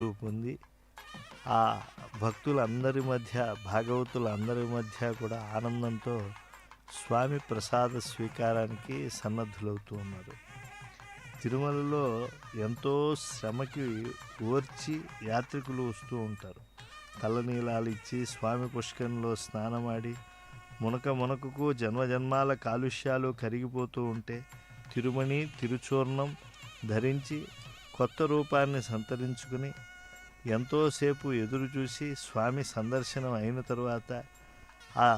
పొంది ఆ భక్తులందరి మధ్య భాగవతులందరి మధ్య కూడా ఆనందంతో స్వామి ప్రసాద స్వీకారానికి సన్నద్ధులవుతూ ఉన్నారు. తిరుమలలో ఎంతో శ్రమకి ఓర్చి యాత్రికులు వస్తూ ఉంటారు. తలనీలాలు ఇచ్చి స్వామి పుష్కరంలో స్నానమాడి మునకకు జన్మజన్మాల కాలుష్యాలు కరిగిపోతూ ఉంటే తిరుమణి తిరుచూర్ణం ధరించి కొత్త రూపాన్ని సంతరించుకుని ఎంతోసేపు ఎదురు చూసి స్వామి సందర్శనం అయిన తరువాత ఆ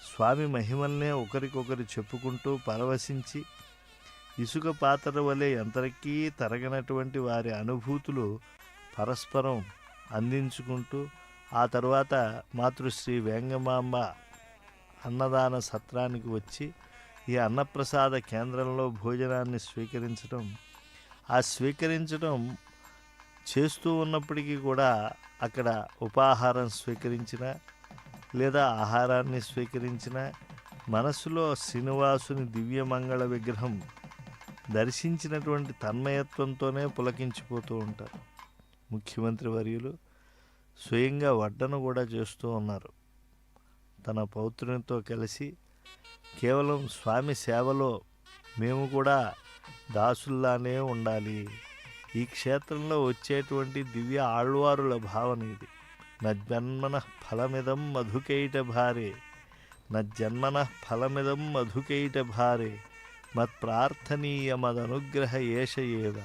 స్వామి మహిమల్నే ఒకరికొకరు చెప్పుకుంటూ పరవశించి ఇసుక పాత్ర వలె ఎంతకీ తరగనటువంటి వారి అనుభూతులు పరస్పరం అందించుకుంటూ ఆ తరువాత మాతృశ్రీ వేంగమాంబ అన్నదాన సత్రానికి వచ్చి ఈ అన్నప్రసాద కేంద్రంలో భోజనాన్ని స్వీకరించడం చేస్తూ ఉన్నప్పటికీ కూడా అక్కడ ఉపాహారం స్వీకరించిన లేదా ఆహారాన్ని స్వీకరించిన మనసులో శ్రీనివాసుని దివ్యమంగళ విగ్రహం దర్శించినటువంటి తన్మయత్వంతోనే పులకించిపోతూ ఉంటారు. ముఖ్యమంత్రి వర్యులు స్వయంగా వడ్డన కూడా చేస్తూ ఉన్నారు. తన పౌత్రునితో కలిసి కేవలం స్వామి సేవలో మేము కూడా దాసుల్లానే ఉండాలి. ఈ క్షేత్రంలో వచ్చేటువంటి దివ్య ఆళ్వారుల భావన ఇది. నజ్జన్మన ఫలమిదం మధుకైట భారే నజ్జన్మన ఫలమిదం మధుకైట భారే మత్ప్రార్థనీయమదనుగ్రహ ఏష ఏవ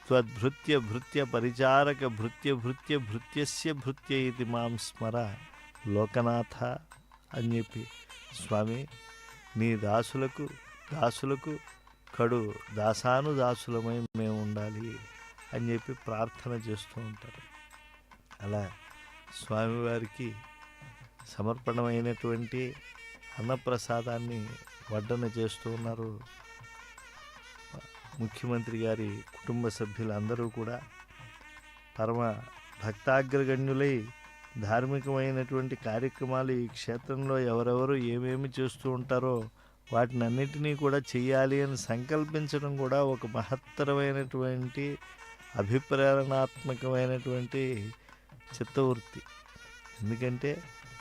త్వద్భృత్య భృత్య పరిచారక భృత్య భృత్య భృత్యస్య భృత్య ఇది మాం స్మర లోకనాథ అని చెప్పి స్వామి నీ దాసులకు కడు దాసానుదాసులమై మేము ఉండాలి అని చెప్పి ప్రార్థన చేస్తూ ఉంటారు. అలా స్వామివారికి సమర్పణమైనటువంటి అన్నప్రసాదాన్ని వడ్డన చేస్తూ ఉన్నారు. ముఖ్యమంత్రి గారి కుటుంబ సభ్యులందరూ కూడా పరమ భక్తాగ్రగణ్యులై ధార్మికమైనటువంటి కార్యక్రమాలు ఈ క్షేత్రంలో ఎవరెవరు ఏమేమి చేస్తూ ఉంటారో వాటిని అన్నిటినీ కూడా చెయ్యాలి అని సంకల్పించడం కూడా ఒక మహత్తరమైనటువంటి అభిప్రేరణాత్మకమైనటువంటి చిత్తవృత్తి. ఎందుకంటే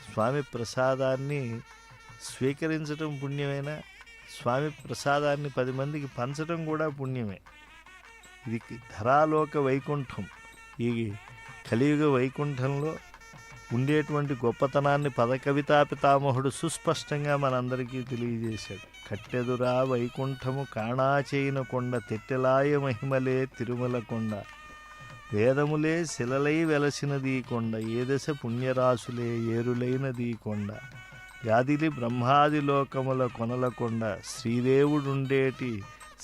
స్వామి ప్రసాదాన్ని స్వీకరించడం పుణ్యమైన, స్వామి ప్రసాదాన్ని 10 మందికి పంచడం కూడా పుణ్యమే. ఇది ధరాలోక వైకుంఠం. ఈ కలియుగ వైకుంఠంలో ఉండేటువంటి గొప్పతనాన్ని పదకవితా పితామహుడు సుస్పష్టంగా మనందరికీ తెలియజేశాడు. కట్టెదురా వైకుంఠము కాణాచేయిన కొండ తెట్టెలాయ మహిమలే తిరుమల కొండ వేదములే శిలలై వెలసినదీ కొండ ఏ దశ పుణ్యరాశులే ఏరులైనదీ కొండ వ్యాధిలి బ్రహ్మాది లోకముల కొనల కొండ శ్రీదేవుడుండేటి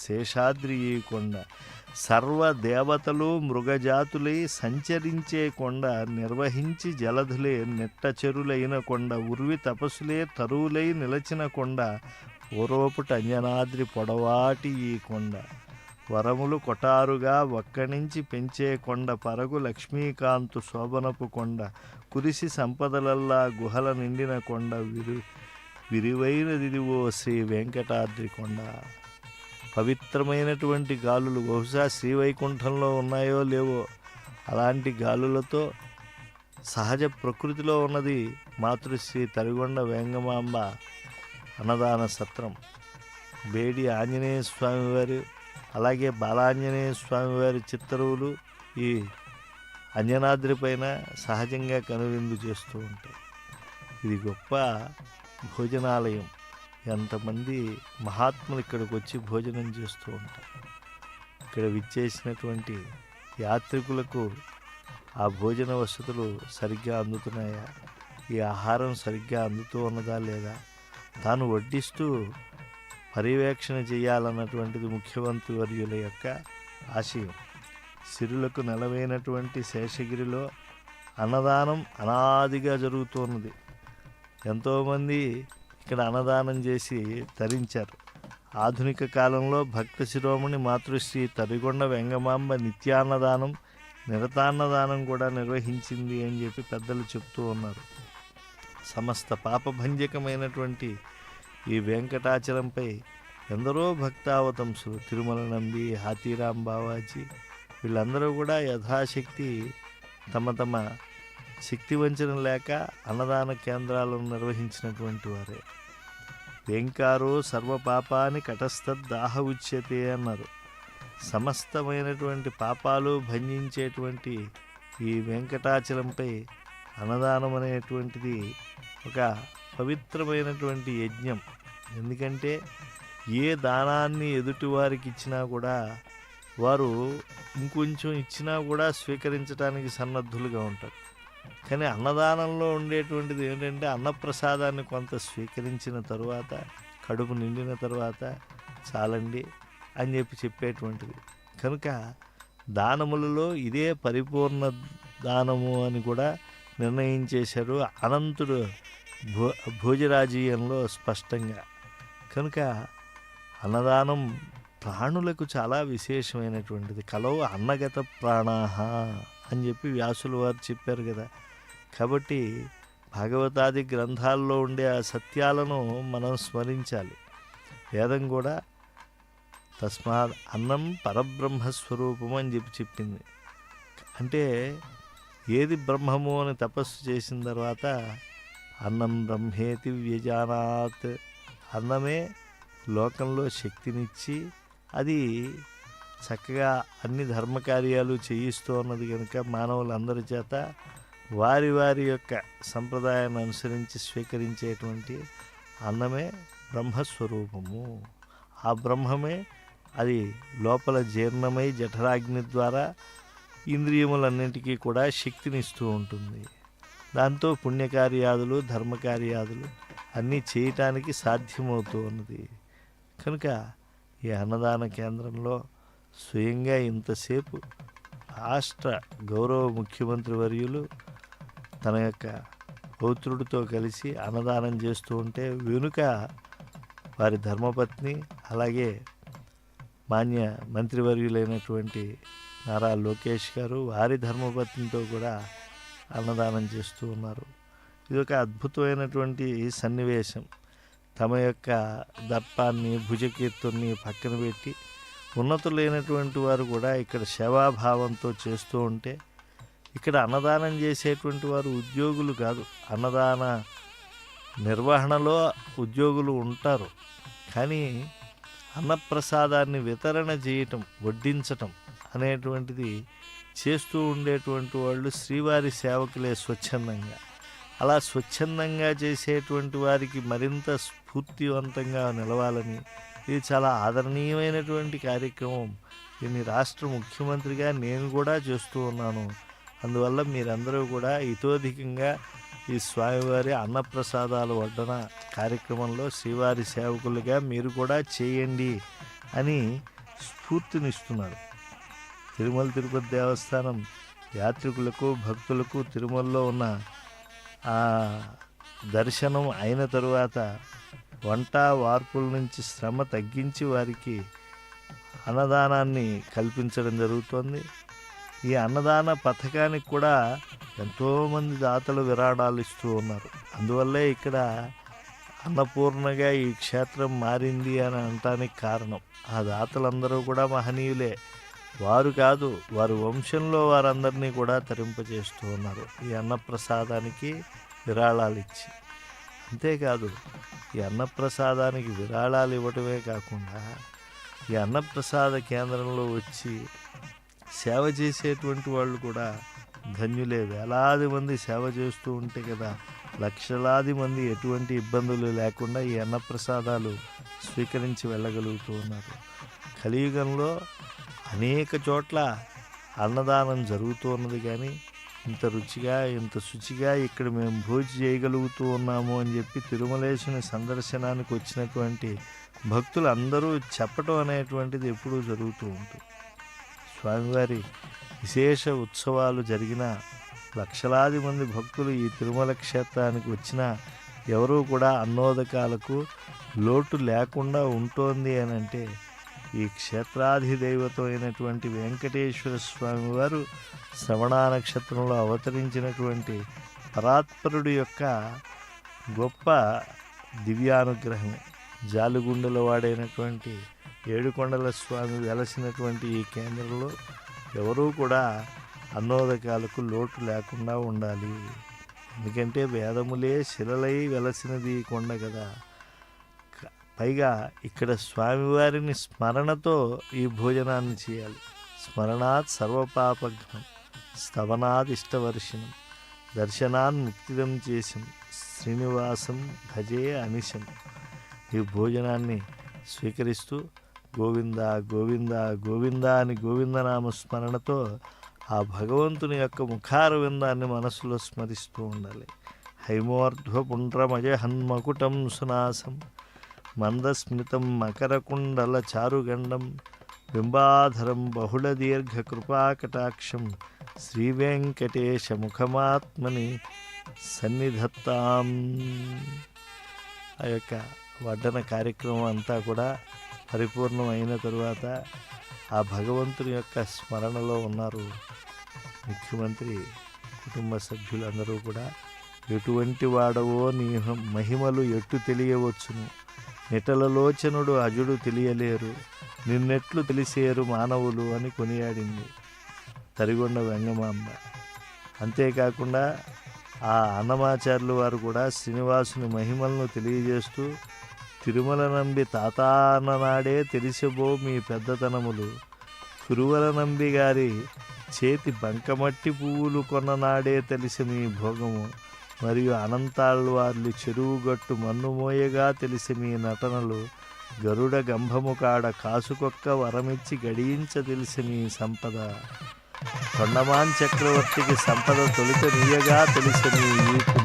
శేషాద్రి ఈ కొండ సర్వదేవతలు మృగజాతులై సంచరించే కొండ నిర్వహించి జలధులే నెట్టచెరులైన కొండ ఉర్వి తపస్సులే తరువులై నిలచిన కొండ పూర్వపుట అంజనాద్రి పొడవాటి ఈ కొండ వరములు కొటారుగా ఒక్కనించి పెంచే కొండ పరగు లక్ష్మీకాంతు శోభనపు కొండ కురిసి సంపదలల్లా గుహల నిండిన కొండ విరివైనదిదివో శ్రీ వెంకటాద్రి కొండ. పవిత్రమైనటువంటి గాలులు బహుశా శ్రీవైకుంఠంలో ఉన్నాయో లేవో అలాంటి గాలులతో సహజ ప్రకృతిలో ఉన్నది మాతృశ్రీ తరిగొండ వేంగమాంబ అన్నదాన సత్రం. బేడి ఆంజనేయ స్వామివారు అలాగే బాలాంజనేయ స్వామివారి చిత్తరువులు ఈ అంజనాద్రి పైన సహజంగా కనువిందు చేస్తూ ఉంటాయి. ఇది గొప్ప భోజనాలయం. ఎంతమంది మహాత్ములు ఇక్కడికి వచ్చి భోజనం చేస్తూ ఉంటారు. ఇక్కడ విచ్చేసినటువంటి యాత్రికులకు ఆ భోజన వసతులు సరిగ్గా అందుతున్నాయా, ఈ ఆహారం సరిగ్గా అందుతూ ఉన్నదా లేదా, తాను వడ్డిస్తూ పర్యవేక్షణ చేయాలన్నటువంటిది ముఖ్యమంత్రి వర్యుల యొక్క ఆశయం. సిరులకు నెలవైనటువంటి శేషగిరిలో అన్నదానం అనాదిగా జరుగుతున్నది. ఎంతోమంది ఇక్కడ అన్నదానం చేసి తరించారు. ఆధునిక కాలంలో భక్త శిరోమణి మాతృశ్రీ తరిగొండ వెంగమాంబ నిత్యాన్నదానం నిరతాన్నదానం కూడా నిర్వహించింది అని చెప్పి పెద్దలు చెప్తూ ఉన్నారు. సమస్త పాపభంజకమైనటువంటి ఈ వెంకటాచలంపై ఎందరో భక్తావతంసులు తిరుమల నంబి, హాతీరాం బావాజీ వీళ్ళందరూ కూడా యథాశక్తి తమ తమ శక్తి వంచన లేక అన్నదాన కేంద్రాలను నిర్వహించినటువంటి వారే. వెంకారో సర్వపాపాని కటస్థద్దాహ ఉచ్యతే అన్నారు. సమస్తమైనటువంటి పాపాలు భంజించేటువంటి ఈ వెంకటాచలంపై అన్నదానం అనేటువంటిది ఒక పవిత్రమైనటువంటి యజ్ఞం. ఎందుకంటే ఏ దానాన్ని ఎదుటివారికి ఇచ్చినా కూడా వారు ఇంకొంచెం ఇచ్చినా కూడా స్వీకరించడానికి సన్నద్ధులుగా ఉంటారు. కానీ అన్నదానంలో ఉండేటువంటిది ఏంటంటే అన్నప్రసాదాన్ని కొంత స్వీకరించిన తరువాత కడుపు నిండిన తర్వాత చాలండి అని చెప్పేటువంటిది. కనుక దానములలో ఇదే పరిపూర్ణ దానము అని కూడా నిర్ణయించేశారు అనంతుడు భోజరాజీయంలో స్పష్టంగా. కనుక అన్నదానం ప్రాణులకు చాలా విశేషమైనటువంటిది. కలవు అన్నగత ప్రాణాహ అని చెప్పి వ్యాసులు వారు చెప్పారు కదా. కాబట్టి భాగవతాది గ్రంథాల్లో ఉండే ఆ సత్యాలను మనం స్మరించాలి. వేదం కూడా తస్మాత్ అన్నం పరబ్రహ్మస్వరూపము అని చెప్పింది. అంటే ఏది బ్రహ్మము అని తపస్సు చేసిన తర్వాత అన్నం బ్రహ్మేతి వ్యజానాత్, అన్నమే లోకంలో శక్తినిచ్చి అది చక్కగా అన్ని ధర్మకార్యాలు చేయిస్తూ ఉన్నది. కనుక మానవులందరి చేత వారి వారి యొక్క సంప్రదాయాన్ని అనుసరించి స్వీకరించేటువంటి అన్నమే బ్రహ్మస్వరూపము. ఆ బ్రహ్మమే అది లోపల జీర్ణమై జఠరాగ్ని ద్వారా ఇంద్రియములన్నింటికీ కూడా శక్తినిస్తూ ఉంటుంది. దాంతో పుణ్యకార్యాదులు ధర్మకార్యాదులు అన్నీ చేయటానికి సాధ్యమవుతూ ఉన్నది. కనుక ఈ అన్నదాన కేంద్రంలో స్వయంగా ఇంతసేపు రాష్ట్ర గౌరవ ముఖ్యమంత్రి వర్యులు తన యొక్క పౌత్రుడితో కలిసి అన్నదానం చేస్తూ ఉంటే వెనుక వారి ధర్మపత్ని అలాగే మాన్య మంత్రివర్యులైనటువంటి నారా లోకేష్ గారు వారి ధర్మపత్నితో కూడా అన్నదానం చేస్తూ ఉన్నారు. ఇది ఒక అద్భుతమైనటువంటి సన్నివేశం. తమ యొక్క దర్పాన్ని భుజకీర్తుని పక్కన పెట్టి ఉన్నతులైనటువంటి వారు కూడా ఇక్కడ సేవాభావంతో చేస్తూ ఉంటే, ఇక్కడ అన్నదానం చేసేటువంటి వారు ఉద్యోగులు కాదు. అన్నదాన నిర్వహణలో ఉద్యోగులు ఉంటారు, కానీ అన్నప్రసాదాన్ని వితరణ చేయటం, వడ్డించటం అనేటువంటిది చేస్తూ ఉండేటువంటి వాళ్ళు శ్రీవారి సేవకులే స్వచ్ఛందంగా. అలా స్వచ్ఛందంగా చేసేటువంటి వారికి మరింత స్ఫూర్తివంతంగా నిలవాలని, ఇది చాలా ఆదరణీయమైనటువంటి కార్యక్రమం. దీన్ని రాష్ట్ర ముఖ్యమంత్రిగా నేను కూడా చేస్తూ ఉన్నాను. అందువల్ల మీరందరూ కూడా ఇతోధికంగా ఈ స్వామివారి అన్నప్రసాదాల వడ్డన కార్యక్రమంలో శ్రీవారి సేవకులుగా మీరు కూడా చేయండి అని స్ఫూర్తినిస్తున్నారు. తిరుమల తిరుపతి దేవస్థానం యాత్రికులకు భక్తులకు తిరుమలలో ఉన్న ఆ దర్శనం అయిన తరువాత వంట వార్పుల నుంచి శ్రమ తగ్గించి వారికి అన్నదానాన్ని కల్పించడం జరుగుతోంది. ఈ అన్నదాన పథకానికి కూడా ఎంతోమంది దాతలు విరాళాలు ఇస్తూ ఉన్నారు. అందువల్లే ఇక్కడ అన్నపూర్ణగా ఈ క్షేత్రం మారింది అని అనటానికి కారణం ఆ దాతలందరూ కూడా మహనీయులే. వారు కాదు, వారి వంశంలో వారందరినీ కూడా తరింపజేస్తూ ఉన్నారు ఈ అన్నప్రసాదానికి విరాళాలు ఇచ్చి. అంతేకాదు, ఈ అన్నప్రసాదానికి విరాళాలు ఇవ్వటమే కాకుండా ఈ అన్నప్రసాద కేంద్రంలో వచ్చి సేవ చేసేటువంటి వాళ్ళు కూడా ధన్యులే. వేలాది మంది సేవ చేస్తూ ఉంటే కదా లక్షలాది మంది ఎటువంటి ఇబ్బందులు లేకుండా ఈ అన్నప్రసాదాలు స్వీకరించి వెళ్ళగలుగుతూ ఉన్నారు. కలియుగంలో అనేక చోట్ల అన్నదానం జరుగుతూ ఉన్నది, కానీ ఇంత రుచిగా ఇంత శుచిగా ఇక్కడ మేము భోజనం చేయగలుగుతూ ఉన్నాము అని చెప్పి తిరుమలేశుని సందర్శనానికి వచ్చినటువంటి భక్తులు అందరూ చెప్పటం అనేటువంటిది ఎప్పుడూ జరుగుతూ ఉంటుంది. స్వామివారి విశేష ఉత్సవాలు జరిగిన లక్షలాది మంది భక్తులు ఈ తిరుమల క్షేత్రానికి వచ్చినా ఎవరూ కూడా అన్నోదకాలకు లోటు లేకుండా ఉంటోంది అని అంటే ఈ క్షేత్రాధిదైవతం అయినటువంటి వెంకటేశ్వర స్వామి వారు శ్రవణ నక్షత్రంలో అవతరించినటువంటి పరాత్పరుడి యొక్క గొప్ప దివ్యానుగ్రహం. జాలుగుండల వాడైనటువంటి ఏడుకొండల స్వామి వెలసినటువంటి ఈ కేంద్రంలో ఎవరూ కూడా అన్నోదకాలకు లోటు లేకుండా ఉండాలి. ఎందుకంటే వేదములే శిలలై వెలసినది ఈ కొండ కదా. పైగా ఇక్కడ స్వామివారిని స్మరణతో ఈ భోజనాన్ని చేయాలి. స్మరణాత్ సర్వపాపఘ్నం, స్తవనాత్ ఇష్టవర్షిణం, దర్శనాన్ ముక్తిదం చేసం, శ్రీనివాసం భజే అనిశం. ఈ భోజనాన్ని స్వీకరిస్తూ గోవింద గోవింద గోవింద అని గోవిందనామ స్మరణతో ఆ భగవంతుని యొక్క ముఖారవిందాన్ని మనసులో స్మరిస్తూ ఉండాలి. హైమోర్ధ్వ పుండ్రమజ హన్మకుటం సునాసం, మందస్మితం మకరకుండల చారుగండం, బింబాధరం బహుళ దీర్ఘ కృపాకటాక్షం, శ్రీవెంకటేశ ముఖమాత్మని సన్నిధత్తాం. ఆ యొక్క వడ్డన కార్యక్రమం అంతా కూడా పరిపూర్ణమైన తరువాత ఆ భగవంతుని యొక్క స్మరణలో ఉన్నారు ముఖ్యమంత్రి కుటుంబ సభ్యులందరూ కూడా. ఎటువంటి వాడవో నీ మహిమలు ఎట్టు తెలియవచ్చును, నిటలలోచనుడు అజుడు తెలియలేరు, నిన్నెట్లు తెలిసేరు మానవులు అని కొనియాడింది తరిగొండ వెంగమాంబ. అంతేకాకుండా ఆ అన్నమాచార్యులు వారు కూడా శ్రీనివాసుని మహిమలను తెలియజేస్తూ, తిరుమల నంబి తాతాననాడే తెలిసబో మీ పెద్దతనములు, కురువల నంబి గారి చేతి బంకమట్టి పువ్వులు కొన్ననాడే తెలిసి మీ భోగము, మరియు అనంతాళ్వార్లు చెరువుగట్టు మన్నుమోయగా తెలిసి మీ నటనలు, గరుడ గంభము కాడ కాసుకొక్క వరమిచ్చి గడియించ తెలిసి మీ సంపద, తొండమాన్ చక్రవర్తికి సంపద తొలుత నీయగా తెలిసి మీ ఈపులు.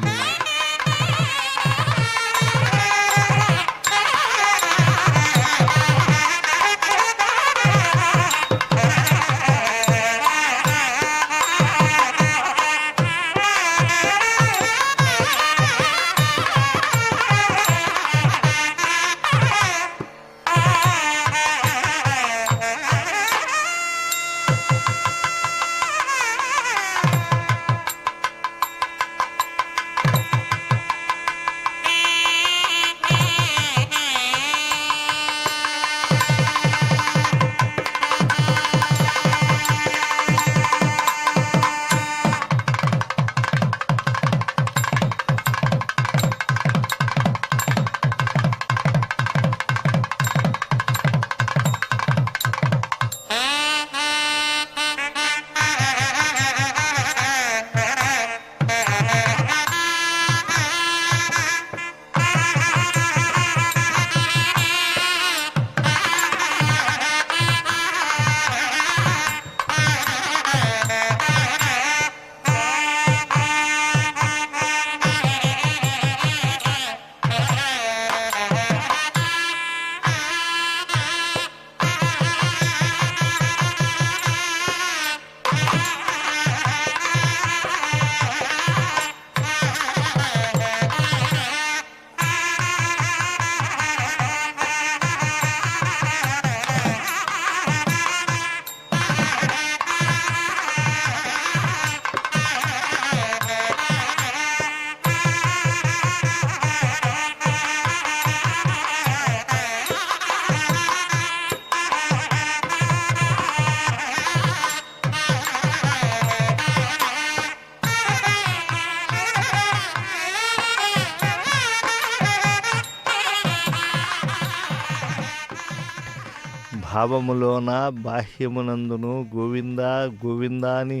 భావములోన బాహ్యమునందును గోవింద గోవింద అని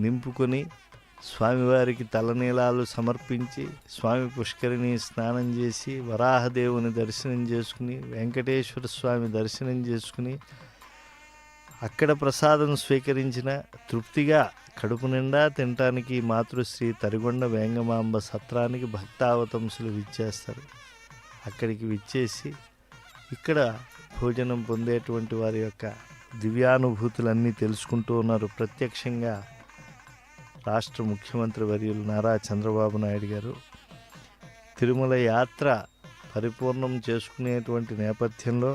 నింపుకొని స్వామివారికి తలనీలాలు సమర్పించి, స్వామి పుష్కరిణి స్నానం చేసి, వరాహదేవుని దర్శనం చేసుకుని, వెంకటేశ్వర స్వామి దర్శనం చేసుకుని, అక్కడ ప్రసాదం స్వీకరించిన తృప్తిగా కడుపు నిండా తినటానికి మాతృశ్రీ తరిగొండ వేంగమాంబ సత్రానికి భక్తావతంసులు విచ్చేస్తారు. అక్కడికి విచ్చేసి ఇక్కడ భోజనం పొందేటువంటి వారి యొక్క దివ్యానుభూతులన్నీ తెలుసుకుంటూ ఉన్నారు. ప్రత్యక్షంగా రాష్ట్ర ముఖ్యమంత్రి వర్యులు నారా చంద్రబాబు నాయుడు గారు తిరుమల యాత్ర పరిపూర్ణం చేసుకునేటువంటి నేపథ్యంలో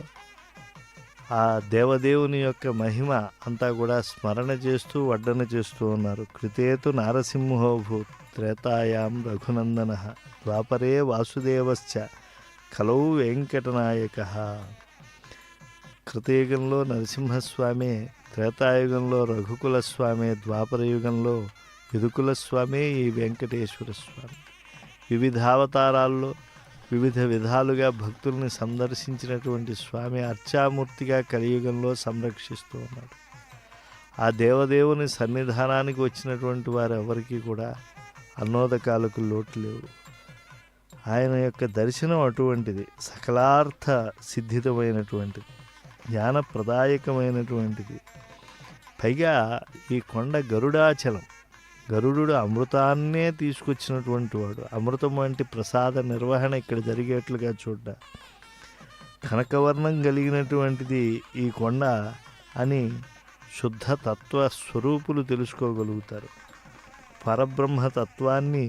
ఆ దేవదేవుని యొక్క మహిమ అంతా కూడా స్మరణ చేస్తూ వడ్డన చేస్తూ ఉన్నారు. కృతేతు నారసింహోభూత్ త్రేతాయాం రఘునందన ద్వాపరే వాసుదేవశ్చ కలౌ వెంకటనాయక. కృతయుగంలో నరసింహస్వామి, త్రేతాయుగంలో రఘుకుల స్వామి, ద్వాపరయుగంలో యదుకుల స్వామి ఈ వెంకటేశ్వర స్వామి. వివిధావతారాల్లో వివిధ విధాలుగా భక్తుల్ని సందర్శించినటువంటి స్వామి అర్చామూర్తిగా కలియుగంలో సంరక్షిస్తూ ఉన్నాడు. ఆ దేవదేవుని సన్నిధానానికి వచ్చినటువంటి వారు ఎవరికీ కూడా అన్నోదకాలకు లోటు లేవు. ఆయన యొక్క దర్శనం అటువంటిది, సకలార్థ సిద్ధితమైనటువంటిది, జ్ఞానప్రదాయకమైనటువంటిది. పైగా ఈ కొండ గరుడాచలం, గరుడు అమృతాన్నే తీసుకొచ్చినటువంటి వాడు. అమృతం వంటి ప్రసాద నిర్వహణ ఇక్కడ జరిగేట్లుగా చూడ్డ. కనకవర్ణం కలిగినటువంటిది ఈ కొండ అని శుద్ధ తత్వ స్వరూపులు తెలుసుకోగలుగుతారు. పరబ్రహ్మతత్వాన్ని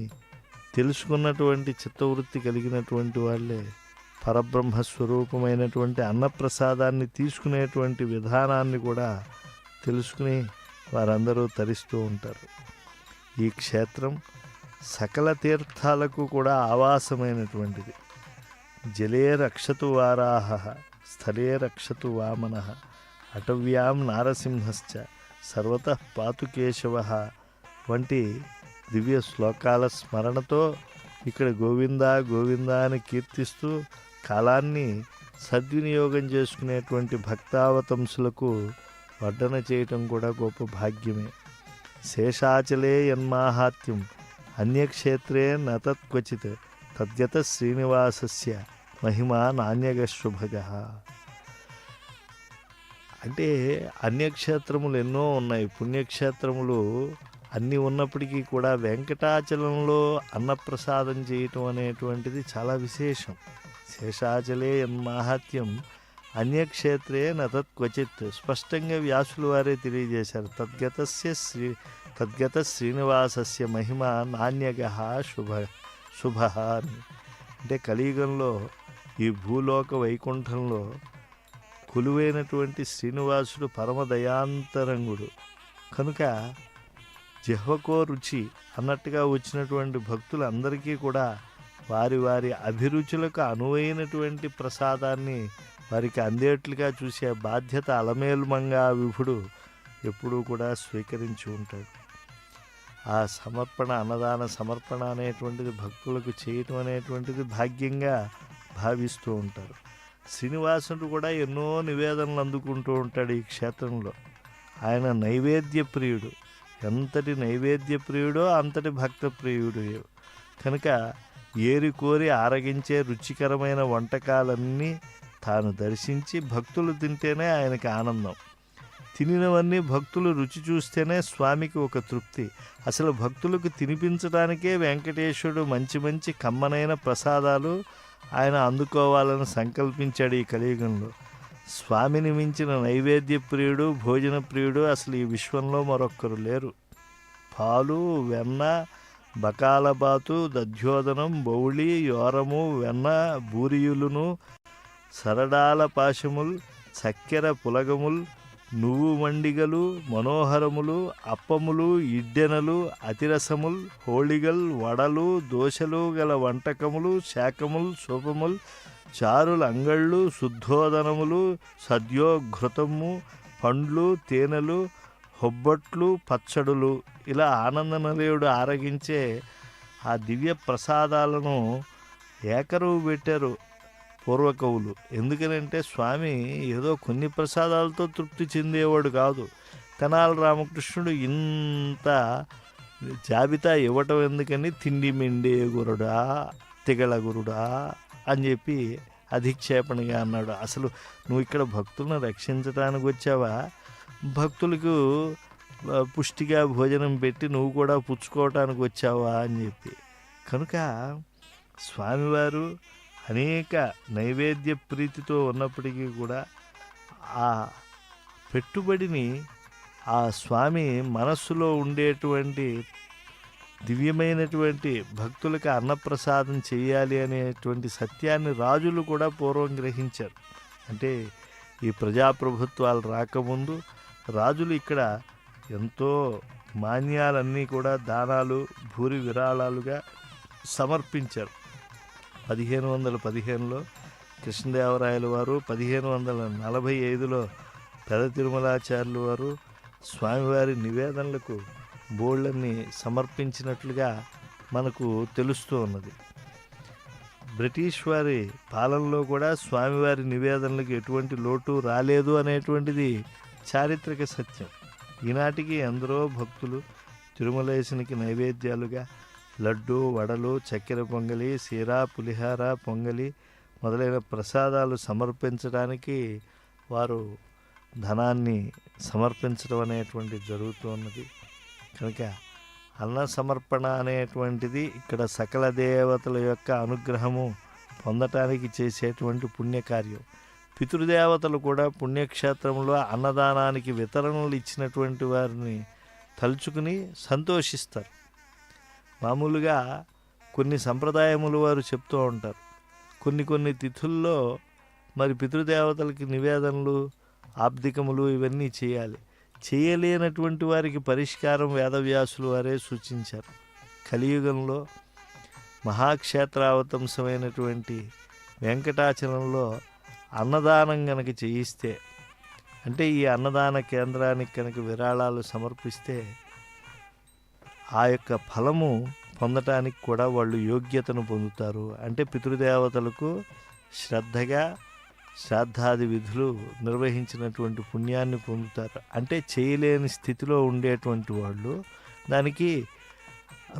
తెలుసుకున్నటువంటి చిత్తవృత్తి కలిగినటువంటి వాళ్ళే పరబ్రహ్మ స్వరూపమైనటువంటి అన్నప్రసాదాన్ని తీసుకునేటువంటి విధానాన్ని కూడా తెలుసుకుని వారందరూ తరిస్తూ ఉంటారు. ఈ క్షేత్రం సకల తీర్థాలకు కూడా ఆవాసమైనటువంటిది. జలే రక్షతు వారాహ, స్థలే రక్షతు వామన, అటవ్యాం నారసింహశ్చ, సర్వతః పాతు కేశవ వంటి దివ్య శ్లోకాల స్మరణతో ఇక్కడ గోవిందా గోవిందా అని కీర్తిస్తూ కాలాన్ని సద్వినియోగం చేసుకునేటువంటి భక్తావతంసులకు వడ్డన చేయటం కూడా గొప్ప భాగ్యమే. శేషాచలే యన్మాహాత్యం అన్యక్షేత్రే నతత్క్వచిత్ తద్గత శ్రీనివాసస్య మహిమా నాణ్యగ శుభగ. అంటే అన్యక్షేత్రములు ఎన్నో ఉన్నాయి, పుణ్యక్షేత్రములు అన్నీ ఉన్నప్పటికీ కూడా వెంకటాచలంలో అన్నప్రసాదం చేయటం అనేటువంటిది చాలా విశేషం. శేషాచలే యన్మాహాత్యం అన్యక్షేత్రే నతత్క్వచిత్ స్పష్టంగా వ్యాసులు వారే తెలియజేశారు. తద్గత శ్రీనివాసస్య మహిమ నాణ్యగ శుభ అని. అంటే కలియుగంలో ఈ భూలోక వైకుంఠంలో కొలువైనటువంటి శ్రీనివాసుడు పరమదయాంతరంగుడు కనుక జిహ్వకో రుచి అన్నట్టుగా వచ్చినటువంటి భక్తులందరికీ కూడా వారి వారి అభిరుచులకు అనువైనటువంటి ప్రసాదాన్ని వారికి అందేట్లుగా చూసే బాధ్యత అలమేలుమంగా విభుడు ఎప్పుడూ కూడా స్వీకరించి ఉంటాడు. ఆ సమర్పణ, అన్నదాన సమర్పణ అనేటువంటిది భక్తులకు చేయటం అనేటువంటిది భాగ్యంగా భావిస్తూ ఉంటారు. శ్రీనివాసుడు కూడా ఎన్నో నివేదనలు అందుకుంటూ ఉంటాడు ఈ క్షేత్రంలో. ఆయన నైవేద్య ప్రియుడు. ఎంతటి నైవేద్య ప్రియుడో అంతటి భక్త ప్రియుడు. కనుక ఏరి కోరి ఆరగించే రుచికరమైన వంటకాలన్నీ తాను దర్శించి భక్తులు తింటేనే ఆయనకి ఆనందం. తినినవన్నీ భక్తులు రుచి చూస్తేనే స్వామికి ఒక తృప్తి. అసలు భక్తులకు తినిపించడానికే వెంకటేశ్వరుడు మంచి మంచి కమ్మనైన ప్రసాదాలు ఆయన అందుకోవాలని సంకల్పించాడు ఈ కలియుగంలో. స్వామిని మించిన నైవేద్య ప్రియుడు, భోజన ప్రియుడు అసలు ఈ విశ్వంలో మరొక్కరు లేరు. పాలు, వెన్న, బకాలబాతు, దధ్యోదనం, బౌళి, యోరము, వెన్న, బూరియులును, సరడాల పాశముల్, చక్కెర పులగముల్, నువ్వు మండిగలు, మనోహరములు, అప్పములు, ఇడ్డెనలు, అతిరసముల్, హోళిగల్, వడలు, దోశలు గల వంటకములు, శాకముల్, సోపముల్, చారులు, అంగళ్ళు, శుద్ధోదనములు, సద్యోఘృతము, పండ్లు, తేనెలు, హొబ్బట్లు, పచ్చడులు ఇలా ఆనందనిలయుడు ఆరగించే ఆ దివ్య ప్రసాదాలను ఏకరువు పెట్టారు పూర్వకవులు. ఎందుకనంటే స్వామి ఏదో కొన్ని ప్రసాదాలతో తృప్తి చెందేవాడు కాదు. తెనాలి రామకృష్ణుడు ఇంత జాబితా ఇవ్వటం ఎందుకని తిండి మిండే గురుడా, తిగల గురుడా అని చెప్పి అధిక్షేపణగా అన్నాడు. అసలు నువ్వు ఇక్కడ భక్తులను రక్షించడానికి వచ్చావా, భక్తులకు పుష్టిగా భోజనం పెట్టి నువ్వు కూడా పుచ్చుకోవటానికి వచ్చావా అని చెప్పి. కనుక స్వామివారు అనేక నైవేద్య ప్రీతితో ఉన్నప్పటికీ కూడా ఆ పెట్టుబడిని ఆ స్వామి మనస్సులో ఉండేటువంటి దివ్యమైనటువంటి భక్తులకు అన్నప్రసాదం చేయాలి అనేటువంటి సత్యాన్ని రాజులు కూడా పూర్వం గ్రహించారు. అంటే ఈ ప్రజాప్రభుత్వాలు రాకముందు రాజులు ఇక్కడ ఎంతో మాన్యాలన్నీ కూడా దానాలు, భూరి విరాళాలుగా సమర్పించారు. 1515లో కృష్ణదేవరాయల వారు 1545లో పెద తిరుమలాచార్యులు వారు స్వామివారి నివేదనలకు బోళ్ళన్ని సమర్పించినట్లుగా మనకు తెలుస్తూ ఉన్నది. బ్రిటిష్ వారి పాలనలో కూడా స్వామివారి నివేదనలకు ఎటువంటి లోటు రాలేదు అనేటువంటిది చారిత్రక సత్యం. ఈనాటికి ఎందరో భక్తులు తిరుమలేశునికి నైవేద్యాలుగా లడ్డు, వడలు, చక్కెర పొంగలి, సీరా, పులిహార, పొంగలి మొదలైన ప్రసాదాలు సమర్పించడానికి వారు ధనాన్ని సమర్పించడం అనేటువంటిది జరుగుతూ ఉన్నది. కనుక అన్న సమర్పణ అనేటువంటిది ఇక్కడ సకల దేవతల యొక్క అనుగ్రహము పొందటానికి చేసేటువంటి పుణ్యకార్యం. పితృదేవతలు కూడా పుణ్యక్షేత్రంలో అన్నదానానికి వితరణలు ఇచ్చినటువంటి వారిని తలుచుకుని సంతోషిస్తారు. మామూలుగా కొన్ని సంప్రదాయములు వారు చెప్తూ ఉంటారు, కొన్ని తిథుల్లో మరి పితృదేవతలకి నివేదనలు, ఆబ్దికములు ఇవన్నీ చేయాలి. చేయలేనటువంటి వారికి పరిష్కారం వేదవ్యాసులు వారే సూచించారు. కలియుగంలో మహాక్షేత్రావతంసమైనటువంటి వెంకటాచలంలో అన్నదానం కనుక చేయిస్తే, అంటే ఈ అన్నదాన కేంద్రానికి కనుక విరాళాలు సమర్పిస్తే ఆ యొక్క ఫలము పొందటానికి కూడా వాళ్ళు యోగ్యతను పొందుతారు. అంటే పితృదేవతలకు శ్రద్ధగా శ్రాద్ధాది విధులు నిర్వహించినటువంటి పుణ్యాన్ని పొందుతారు. అంటే చేయలేని స్థితిలో ఉండేటువంటి వాళ్ళు దానికి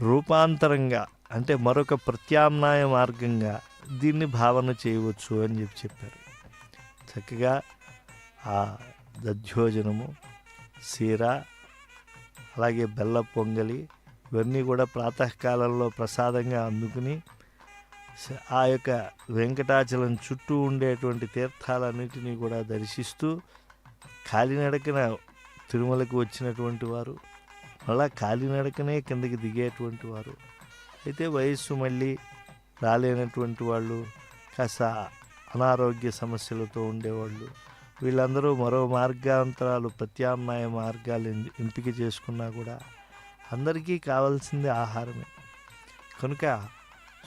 రూపాంతరంగా, అంటే మరొక ప్రత్యామ్నాయ మార్గంగా దీన్ని భావన చేయవచ్చు అని చెప్పారు. చక్కగా ఆ దధ్యోజనము, సీర, అలాగే బెల్ల పొంగలి ఇవన్నీ కూడా ప్రాతకాలంలో ప్రసాదంగా అందుకుని ఆ యొక్క వెంకటాచలం చుట్టూ ఉండేటువంటి తీర్థాలన్నిటినీ కూడా దర్శిస్తూ కాలినడకన తిరుమలకు వచ్చినటువంటి వారు మళ్ళా కాలినడకనే కిందకి దిగేటువంటి వారు, అయితే వయస్సు మళ్ళీ రాలేనటువంటి వాళ్ళు, కాస్త అనారోగ్య సమస్యలతో ఉండేవాళ్ళు, వీళ్ళందరూ మరో మార్గాంతరాలు, ప్రత్యామ్నాయ మార్గాలు ఎంపిక చేసుకున్నా కూడా అందరికీ కావాల్సింది ఆహారమే. కనుక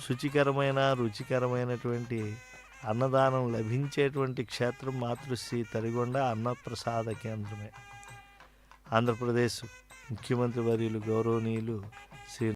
శుచికరమైన రుచికరమైనటువంటి అన్నదానం లభించేటువంటి క్షేత్రం మాతృశ్రీ తరిగొండ అన్నప్రసాద కేంద్రమే. ఆంధ్రప్రదేశ్ ముఖ్యమంత్రి వర్యులు గౌరవనీయులు శ్రీ